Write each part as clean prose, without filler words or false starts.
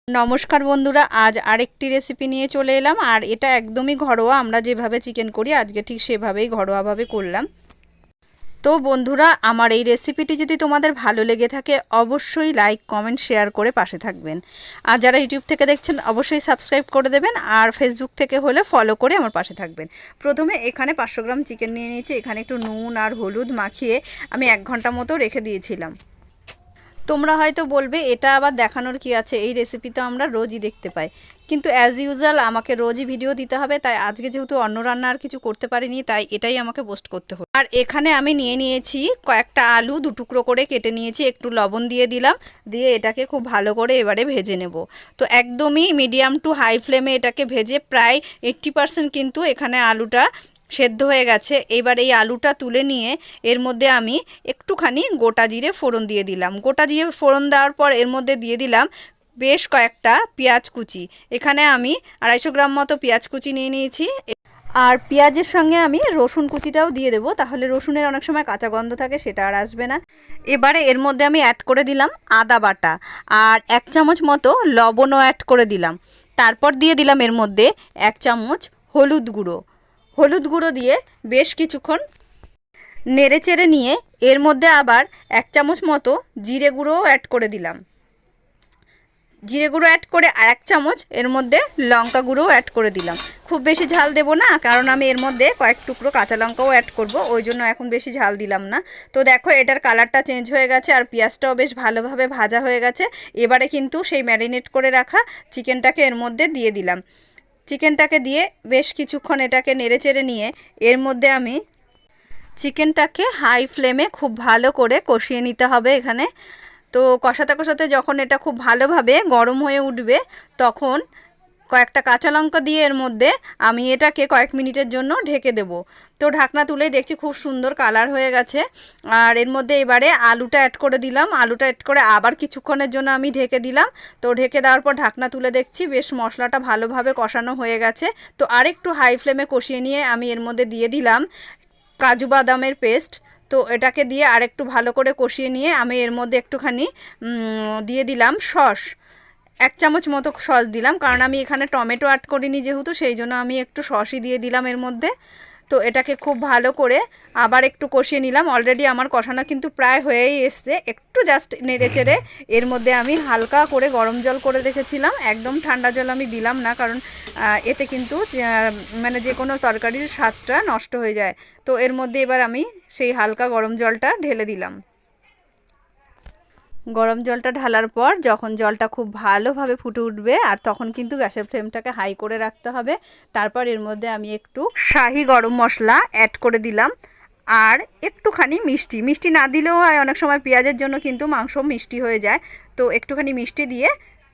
নমস্কার বন্ধুরা, আজ আরেকটি রেসিপি নিয়ে চলে এলাম। আর এটা একদমই ঘরোয়া, আমরা যেভাবে চিকেন করি আজকে ঠিক সেভাবেই ঘরোয়াভাবে করলাম। তো বন্ধুরা, আমার এই রেসিপিটি যদি তোমাদের ভালো লেগে থাকে অবশ্যই লাইক কমেন্ট শেয়ার করে পাশে থাকবেন। আর যারা ইউটিউব থেকে দেখছেন অবশ্যই সাবস্ক্রাইব করে দেবেন, আর ফেসবুক থেকে হলে ফলো করে আমার পাশে থাকবেন। প্রথমে এখানে 500 গ্রাম চিকেন নিয়ে নিয়েছি। এখানে একটু নুন আর হলুদ মাখিয়ে আমি 1 ঘন্টা মতো রেখে দিয়েছিলাম। তোমরা হয়তো বলবে এটা আবার দেখানোর কি আছে, এই রেসিপি তো আমরা রোজই দেখতে পাই। কিন্তু অ্যাজ ইউজুয়াল আমাকে রোজই ভিডিও দিতে হবে, তাই আজকে যেহেতু অন্য রান্না আর কিছু করতে পারিনি তাই এটাই আমাকে পোস্ট করতে হবে। আর এখানে আমি নিয়ে নিয়েছি কয়েকটা আলু, 2 টুকরো করে কেটে নিয়েছি, একটু লবণ দিয়ে দিলাম, দিয়ে এটাকে খুব ভালো করে এবারে ভেজে নেব। তো একদমই মিডিয়াম টু হাই ফ্লেমে এটাকে ভেজে প্রায় 80% কিন্তু এখানে আলুটা সেদ্ধ হয়ে গেছে। এবার এই আলুটা তুলে নিয়ে এর মধ্যে আমি একটুখানি গোটা জিরে ফোড়ন দিয়ে দিলাম। গোটা জিরে ফোড়ন দেওয়ার পর এর মধ্যে দিয়ে দিলাম বেশ কয়েকটা পেঁয়াজ কুচি। এখানে আমি 250 গ্রাম মতো পেঁয়াজ কুচি নিয়ে নিয়েছি। আর পেঁয়াজের সঙ্গে আমি রসুন কুচিটাও দিয়ে দেবো, তাহলে রসুনের অনেক সময় কাঁচা গন্ধ থাকে, সেটা আর আসবে না। এবারে এর মধ্যে আমি অ্যাড করে দিলাম আদা বাটা, আর 1 চামচ মতো লবণও অ্যাড করে দিলাম। তারপর দিয়ে দিলাম এর মধ্যে 1 চামচ হলুদ গুঁড়ো দিয়ে বেশ কিছুক্ষণ নেড়েচেড়ে নিয়ে এর মধ্যে আবার 1 চামচ মতো জিরে গুঁড়োও অ্যাড করে দিলাম। জিরে গুঁড়ো অ্যাড করে আর 1 চামচ এর মধ্যে লঙ্কা গুঁড়োও অ্যাড করে দিলাম। খুব বেশি ঝাল দেব না, কারণ আমি এর মধ্যে কয়েক টুকরো কাঁচা লঙ্কাও অ্যাড করব, ওই জন্য এখন বেশি ঝাল দিলাম না। তো দেখো এটার কালারটা চেঞ্জ হয়ে গেছে আর পেঁয়াজটাও বেশ ভালোভাবে ভাজা হয়ে গেছে। এবারে কিন্তু সেই ম্যারিনেট করে রাখা চিকেনটাকে এর মধ্যে দিয়ে দিলাম। চিকেনটাকে দিয়ে বেশ কিছুক্ষণ এটাকে নেড়েচেড়ে নিয়ে এর মধ্যে আমি চিকেনটাকে হাই ফ্লেমে খুব ভালো করে কষিয়ে নিতে হবে এখানে। তো কষাতে কষাতে যখন এটা খুব ভালোভাবে গরম হয়ে উঠবে তখন কয়েকটা কাঁচা লঙ্কা দিয়ে এর মধ্যে আমি এটাকে কয়েক মিনিটের জন্য ঢেকে দেব। তো ঢাকনা তুলেই দেখছি খুব সুন্দর কালার হয়ে গেছে। আর এর মধ্যে এবারে আলুটা অ্যাড করে দিলাম। আলুটা অ্যাড করে আবার কিছুক্ষণের জন্য আমি ঢেকে দিলাম। তো ঢেকে দেওয়ার পর ঢাকনা তুলে দেখছি বেশ মশলাটা ভালোভাবে কষানো হয়ে গেছে। তো আরেকটু হাই ফ্লেমে কষিয়ে নিয়ে আমি এর মধ্যে দিয়ে দিলাম কাজু বাদামের পেস্ট। তো এটাকে দিয়ে আরেকটু ভালো করে কষিয়ে নিয়ে আমি এর মধ্যে একটুখানি দিয়ে দিলাম সস। 1 চামচ মতো সস দিলাম, কারণ আমি এখানে টমেটো অ্যাড করিনি যেহেতু, সেই জন্য আমি একটু সসই দিয়ে দিলাম এর মধ্যে। তো এটাকে খুব ভালো করে আবার একটু কষিয়ে নিলাম। অলরেডি আমার কষানো কিন্তু প্রায় হয়েই এসছে, একটু জাস্ট নেড়েচেড়ে এর মধ্যে আমি হালকা করে গরম জল করে রেখেছিলাম। একদম ঠান্ডা জল আমি দিলাম না, কারণ এতে কিন্তু মানে যে কোনো তরকারির স্বাদটা নষ্ট হয়ে যায়। তো এর মধ্যে এবার আমি সেই হালকা গরম জলটা ঢেলে দিলাম। গরম জলটা ঢালার পর যখন জলটা খুব ভালোভাবে ফুটে উঠবে আর তখন কিন্তু গ্যাসের ফ্লেমটাকে হাই করে রাখতে হবে। তারপর এর মধ্যে আমি একটু শাহি গরম মশলা অ্যাড করে দিলাম, আর একটুখানি মিষ্টি না দিলেও হয়, অনেক সময় পেঁয়াজের জন্য কিন্তু মাংস মিষ্টি হয়ে যায়। তো একটুখানি মিষ্টি দিয়ে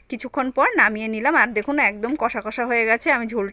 কিছুক্ষণ পর নামিয়ে নিলাম। আর দেখুন একদম কষা কষা হয়ে গেছে। আমি ঝোলটা